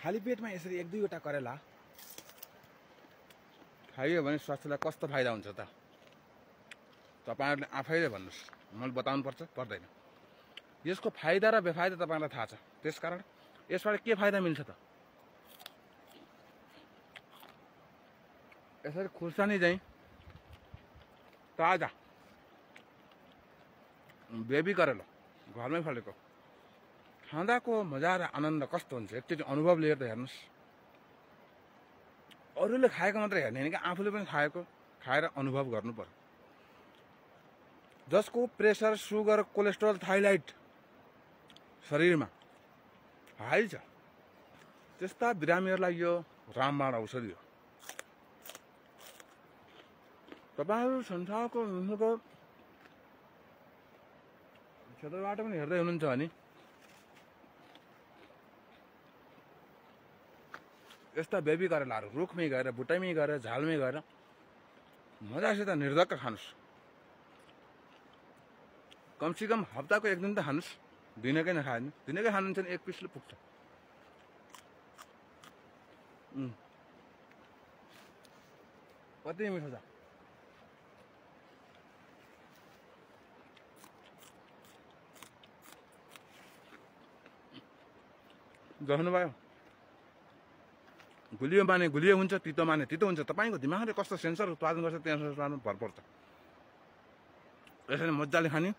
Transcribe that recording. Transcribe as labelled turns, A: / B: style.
A: खाली पेटमा यसरी 1-2 वटा करेला खाइयो भने स्वास्थ्यलाई कस्तो फाइदा हुन्छ त तपाईहरुले आफैले भन्नुस् मैले बताउनु पर्छ पर्दैन यसको फाइदा र बेफाइदा तपाईलाई थाहा छ त्यसकारण यसबाट के फाइदा मिल्छ त यसरी खुर्सानी चाहिँ ताजा बेबी करेला घरमै फलेको खाँदाको मजा र आनन्द कस्तो हुन्छ एकचोटि अनुभव लिएर त हेर्नुस् अरूले खाएको मात्र हेर्ने हैन कि आफूले पनि खाएर अनुभव गर्नु पर्यो जसको प्रेसर सुगर कोलेस्ट्रोल थाइराइड शरीरमा हाई छ त्यस्ता बिरामीहरुलाई यो रामबाण औषधि हो तपाईहरु संसारको क्षेत्रबाट पनि हेर्दै हुनुहुन्छ भने यस्ता बेबी करेलाहरु रुखमै गएर बुट्टैमै गएर झालमै गएर मजासित निर्धक्क खानुस् कमसेकम हप्ताको 1 दिन त खानुस् दिनकै नखानु दिनकै खानुहुन्छ भने 1 पिसले पुग्छ कति मिठो छ जख्नु भयो गुलियो माने गुलियो हुन्छ तितो माने तितो हुन्छ तपाईको दिमागले कस्तो सेन्सर उत्पादन गर्छ त्यहाँ अनुसार भर पर्छ यसैले मज्जाले खाने